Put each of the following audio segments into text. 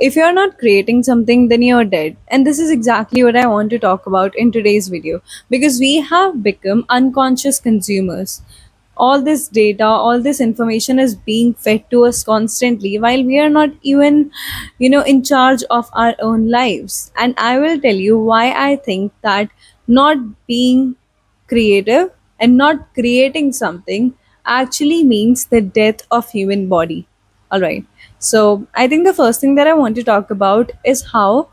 If you're not creating something, then you're dead. And this is exactly what I want to talk about in today's video, because we have become unconscious consumers. All this data, all this information is being fed to us constantly while we are not even, in charge of our own lives. And I will tell you why I think that not being creative and not creating something actually means the death of human body. All right. So I think the first thing that I want to talk about is how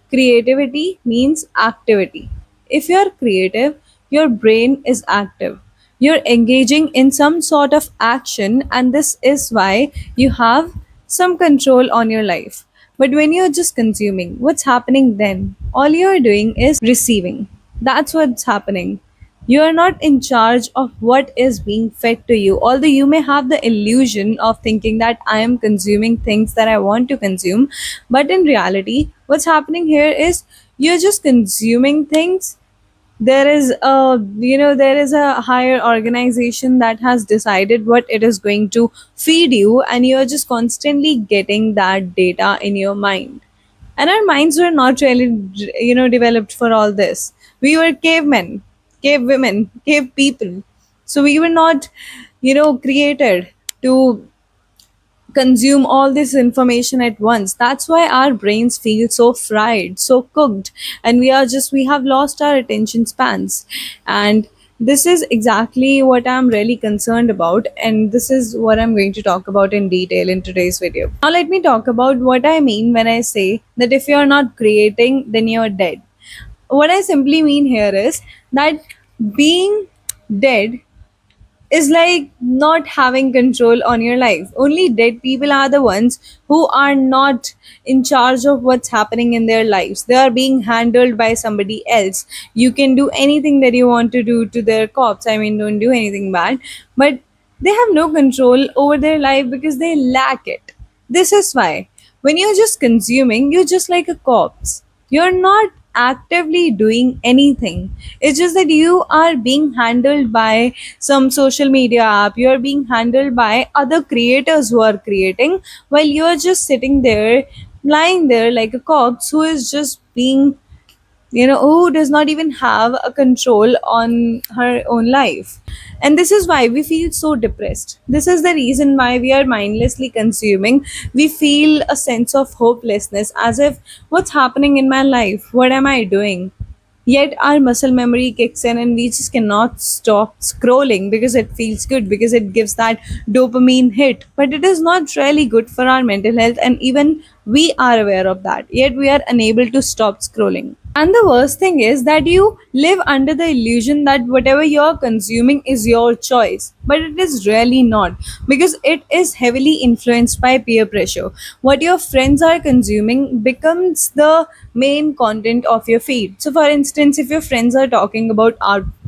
creativity means activity. If you're creative, your brain is active. You're engaging in some sort of action, and this is why you have some control on your life. But when you're just consuming, what's happening then? All you're doing is receiving. That's what's happening. You are not in charge of what is being fed to you. Although you may have the illusion of thinking that I am consuming things that I want to consume, but in reality, what's happening here is you're just consuming things. There is a higher organization that has decided what it is going to feed you, and you're just constantly getting that data in your mind. And our minds were not really developed for all this. We were cavemen, cave women, cave people. So we were not created to consume all this information at once. That's why our brains feel so fried, so cooked, and we have lost our attention spans. And this is exactly what I'm really concerned about, and this is what I'm going to talk about in detail in today's video. Now let me talk about what I mean when I say that if you're not creating, then you're dead. What I simply mean here is that being dead is like not having control on your life. Only dead people are the ones who are not in charge of what's happening in their lives. They are being handled by somebody else. You can do anything that you want to do to their corpse. I mean, don't do anything bad, but they have no control over their life because they lack it. This is why when you're just consuming, you're just like a corpse. You're not actively doing anything. It's just that you are being handled by some social media app. You're being handled by other creators who are creating, while you're just sitting there, lying there like a corpse who is just being, who does not even have a control on her own life. And this is why we feel so depressed. This is the reason why we are mindlessly consuming. We feel a sense of hopelessness, as if what's happening in my life, what am I doing? Yet our muscle memory kicks in and we just cannot stop scrolling because it feels good, because it gives that dopamine hit. But it is not really good for our mental health, and even we are aware of that. Yet we are unable to stop scrolling. And the worst thing is that you live under the illusion that whatever you're consuming is your choice. But it is really not, because it is heavily influenced by peer pressure. What your friends are consuming becomes the main content of your feed. So, for instance, if your friends are talking about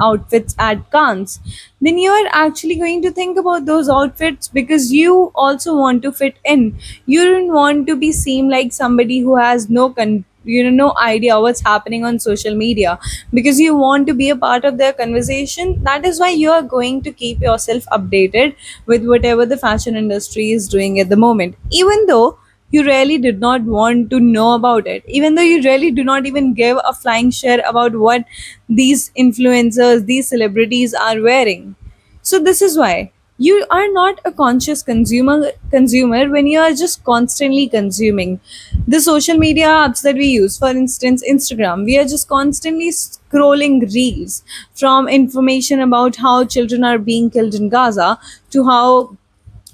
outfits at Cannes, then you are actually going to think about those outfits because you also want to fit in. You don't want to be seen like somebody who has no idea what's happening on social media, because you want to be a part of their conversation. That is why you are going to keep yourself updated with whatever the fashion industry is doing at the moment, even though you really did not want to know about it, even though you really do not even give a flying share about what these influencers, these celebrities are wearing. So this is why you are not a conscious consumer when you are just constantly consuming the social media apps that we use. For instance, Instagram, we are just constantly scrolling reels, from information about how children are being killed in Gaza to how,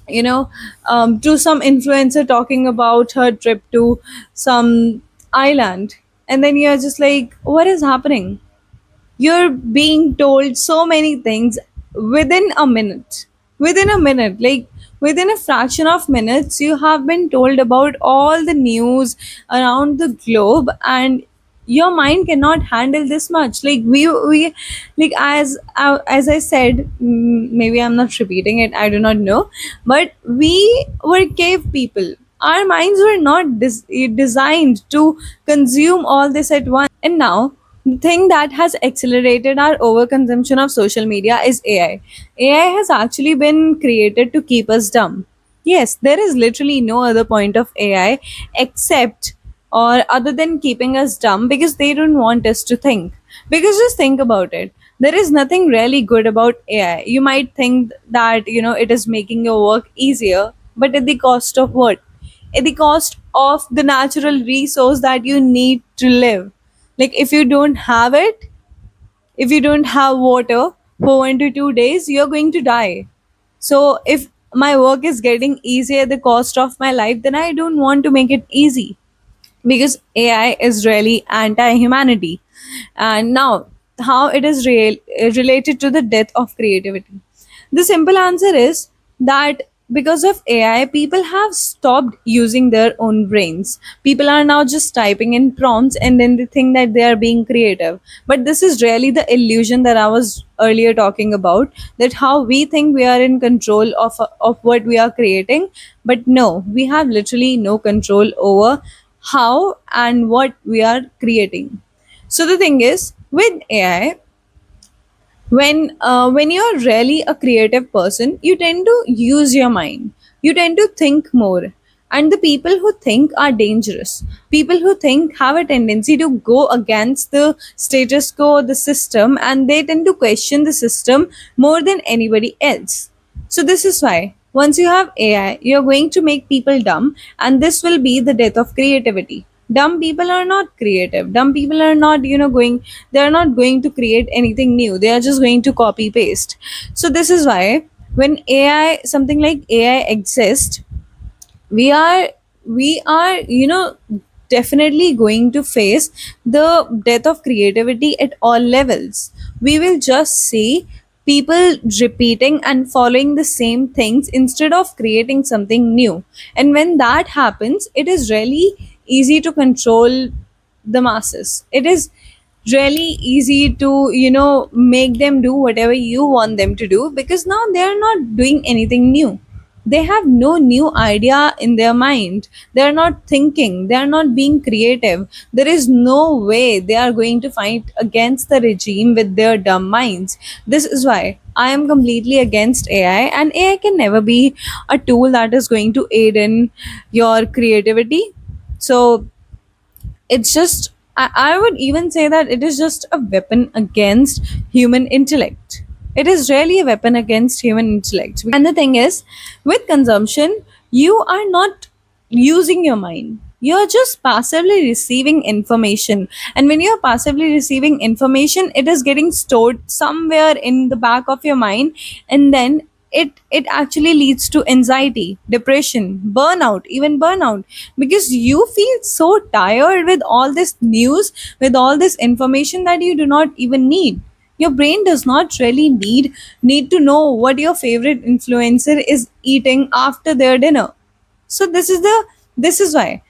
to some influencer talking about her trip to some island. And then you're just like, what is happening? You're being told so many things within a minute. Like within a fraction of minutes, you have been told about all the news around the globe, and your mind cannot handle this much. Like we like as I said, maybe I'm not repeating it, I do not know, but we were cave people. Our minds were not designed to consume all this at once. And now the thing that has accelerated our overconsumption of social media is AI. AI has actually been created to keep us dumb. Yes, there is literally no other point of AI except or other than keeping us dumb because they don't want us to think. Because just think about it. There is nothing really good about AI. You might think that, it is making your work easier, but at the cost of what? At the cost of the natural resource that you need to live. Like if you don't have it, if you don't have water for 1 to 2 days, you're going to die. So if my work is getting easy at the cost of my life, then I don't want to make it easy because AI is really anti-humanity. And now, how it is related to the death of creativity? The simple answer is that because of AI, people have stopped using their own brains. People are now just typing in prompts and then they think that they are being creative. But this is really the illusion that I was earlier talking about, that how we think we are in control of what we are creating. But no, we have literally no control over how and what we are creating. So the thing is, with AI, when you're really a creative person, you tend to use your mind. You tend to think more. And the people who think are dangerous. People who think have a tendency to go against the status quo, the system, and they tend to question the system more than anybody else. So this is why once you have AI, you're going to make people dumb, and this will be the death of creativity. Dumb people are not creative. Dumb people are not, they're not going to create anything new. They are just going to copy paste. So this is why when AI, something like AI exists, we are we are definitely going to face the death of creativity at all levels. We will just see people repeating and following the same things instead of creating something new. And when that happens, it is really easy to control the masses. It is really easy to make them do whatever you want them to do, because now they are not doing anything new. They have no new idea in their mind. They are not thinking, they are not being creative. There is no way they are going to fight against the regime with their dumb minds. This is why I am completely against AI, and AI can never be a tool that is going to aid in your creativity. So it's just, I would even say that it is just a weapon against human intellect. It is really a weapon against human intellect. And the thing is, with consumption, you are not using your mind. You're just passively receiving information. And when you're passively receiving information, it is getting stored somewhere in the back of your mind. And then it actually leads to anxiety, depression, burnout, even burnout, because you feel so tired with all this news, with all this information that you do not even need. Your brain does not really need to know what your favorite influencer is eating after their dinner. So this is why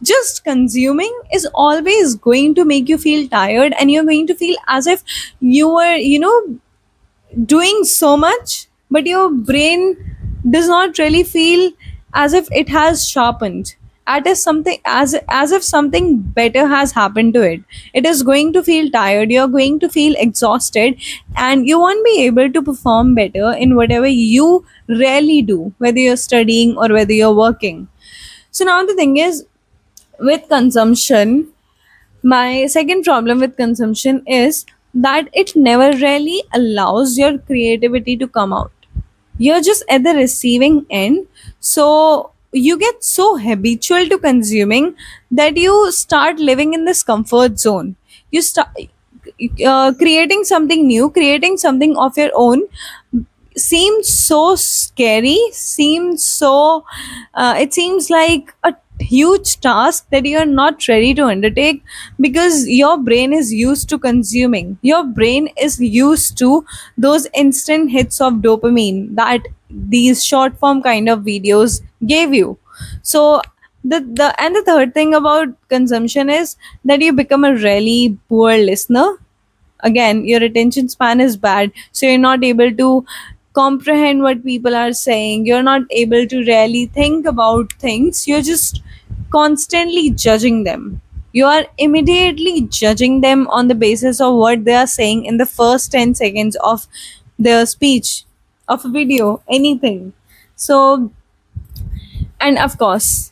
just consuming is always going to make you feel tired, and you're going to feel as if you were doing so much, but your brain does not really feel as if it has sharpened, as if something better has happened to it. It is going to feel tired, you're going to feel exhausted, and you won't be able to perform better in whatever you really do, whether you're studying or whether you're working. So now the thing is, with consumption, my second problem with consumption is that it never really allows your creativity to come out. You're just at the receiving end. So you get so habitual to consuming that you start living in this comfort zone. You start creating something new, creating something of your own seems so scary, seems so it seems like a huge task that you are not ready to undertake, because your brain is used to consuming. Your brain is used to those instant hits of dopamine that these short form kind of videos gave you. So the third thing about consumption is that you become a really poor listener. Again, your attention span is bad, so you're not able to comprehend what people are saying. You're not able to really think about things. You're just constantly judging them. You are immediately judging them on the basis of what they are saying in the first 10 seconds of their speech, of a video, anything. So And of course,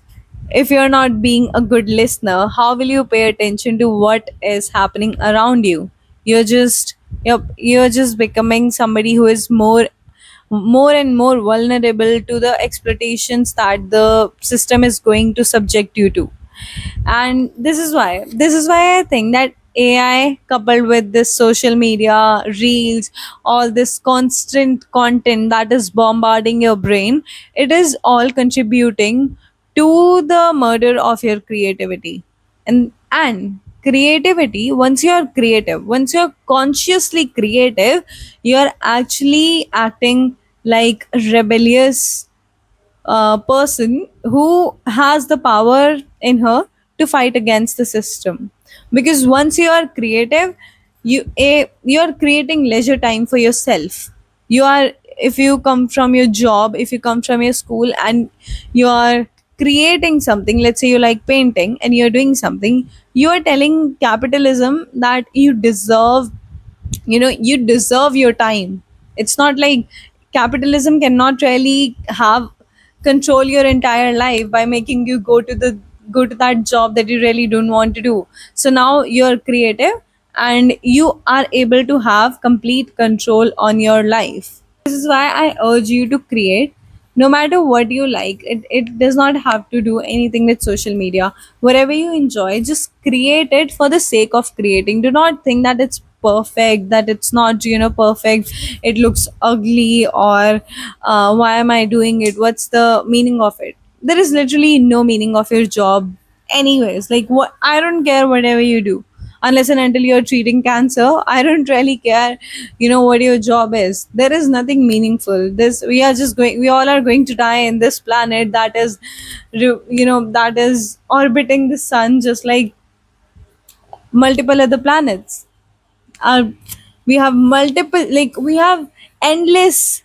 if you're not being a good listener, how will you pay attention to what is happening around you? You're just you're just becoming somebody who is more and more vulnerable to the exploitations that the system is going to subject you to. And this is why I think that AI coupled with this social media reels, all this constant content that is bombarding your brain, it is all contributing to the murder of your creativity. And creativity, once you're consciously creative, you're actually acting like rebellious person who has the power in her to fight against the system. Because once you are creative, you're creating leisure time for yourself. You are, if you come from your job, if you come from your school, and you are creating something, let's say you like painting and you're doing something, you are telling capitalism that you deserve your time. It's not like capitalism cannot really have control your entire life by making you go to that job that you really don't want to do. So now you're creative and you are able to have complete control on your life. This is why I urge you to create no matter what you like. It does not have to do anything with social media. Whatever you enjoy, just create it for the sake of creating. Do not think that it's perfect, that it's not perfect, it looks ugly, or why am I doing it, what's the meaning of it. There is literally no meaning of your job anyways. Like, what, I don't care whatever you do, unless and until you're treating cancer. I don't really care what your job is. There is nothing meaningful. This, we all are going to die in this planet that is that is orbiting the sun, just like multiple other planets. uh, we have multiple, like, we have endless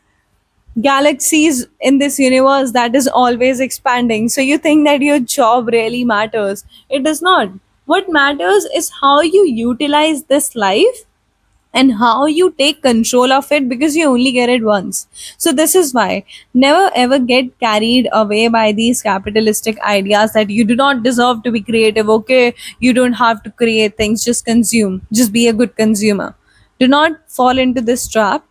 galaxies in this universe that is always expanding. So you think that your job really matters? It does not. What matters is how you utilize this life and how you take control of it, because you only get it once. So this is why, never ever get carried away by these capitalistic ideas that you do not deserve to be creative. Okay, you don't have to create things, just consume, just be a good consumer. Do not fall into this trap.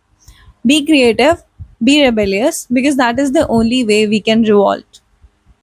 Be creative, be rebellious, because that is the only way we can revolve.